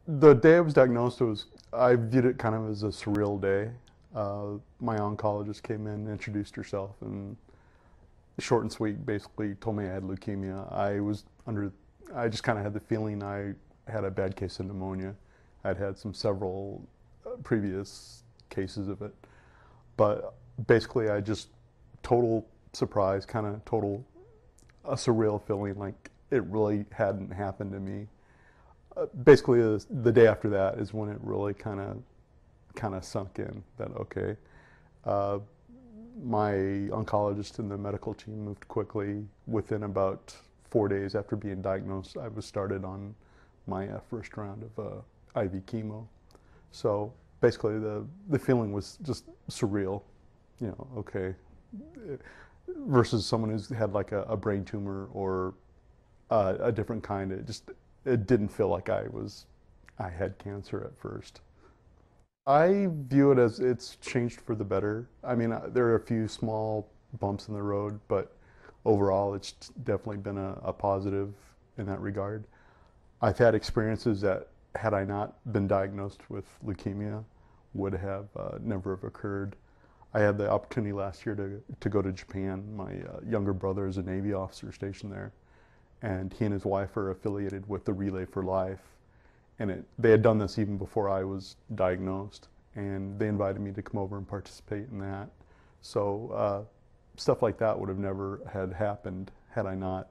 The day I was diagnosed, I viewed it kind of as a surreal day. My oncologist came in, introduced herself, and short and sweet, basically told me I had leukemia. I just kind of had the feeling I had a bad case of pneumonia. I'd had several previous cases of it, but basically I just total surprise, kind of total a surreal feeling like it really hadn't happened to me. Basically, the day after that is when it really kind of sunk in that okay, uh, my oncologist and the medical team moved quickly. Within about 4 days after being diagnosed, I was started on my first round of IV chemo. So basically, the feeling was just surreal. You know, okay, versus someone who's had like a brain tumor or a different kind. It didn't feel like I had cancer at first. I view it as it's changed for the better. I mean, there are a few small bumps in the road, but overall, it's definitely been a positive in that regard. I've had experiences that, had I not been diagnosed with leukemia, would have never have occurred. I had the opportunity last year to go to Japan. My younger brother is a Navy officer stationed there, and he and his wife are affiliated with the Relay for Life. And they had done this even before I was diagnosed, and they invited me to come over and participate in that. So stuff like that would have never had happened had I not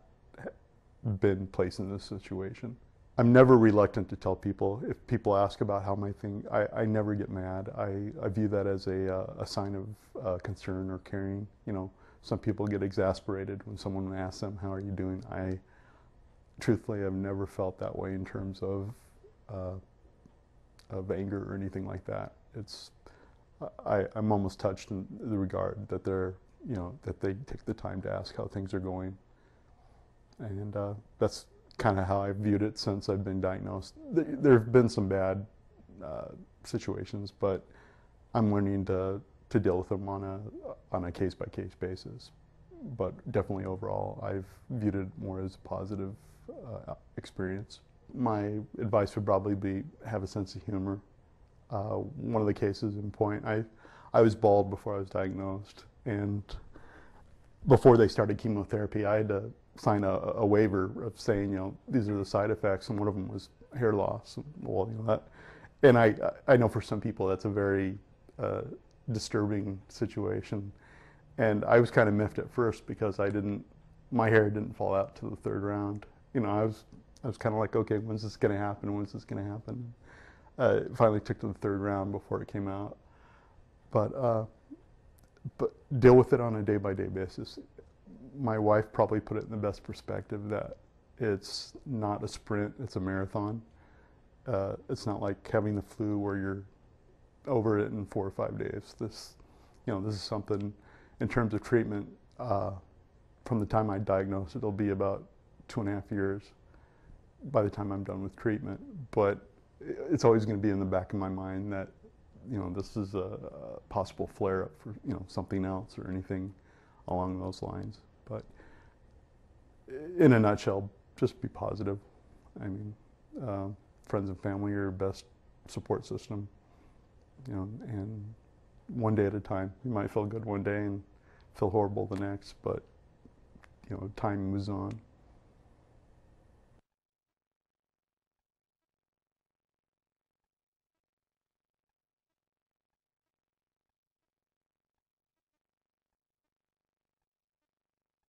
been placed in this situation. I'm never reluctant to tell people. If people ask about how my thing, I never get mad. I view that as a sign of concern or caring. You know, some people get exasperated when someone asks them, how are you doing? I truthfully have never felt that way in terms uh, of anger or anything like that. I'm almost touched in the regard that that they take the time to ask how things are going. And that's kind of how I've viewed it since I've been diagnosed. There have been some bad situations, but I'm learning to deal with them on a case by case basis. But definitely overall, I've viewed it more as a positive experience. My advice would probably be have a sense of humor. One of the cases in point, I was bald before I was diagnosed, and before they started chemotherapy, I had to sign a waiver of saying, these are the side effects, and one of them was hair loss. Well, that, and I know for some people that's a very disturbing situation, and I was kind of miffed at first because my hair didn't fall out to the third round. I was kind of like, okay, when's this going to happen? When's this going to happen? It finally took to the third round before it came out, but deal with it on a day-by-day basis. My wife probably put it in the best perspective that it's not a sprint, it's a marathon. It's not like having the flu where you're over it in 4 or 5 days. This is something in terms of treatment. From the time I diagnose, it'll be about 2.5 years by the time I'm done with treatment. But it's always going to be in the back of my mind that this is a possible flare-up for something else or anything along those lines. But in a nutshell, just be positive. I mean, friends and family are your best support system. And one day at a time. You might feel good one day and feel horrible the next, but time moves on.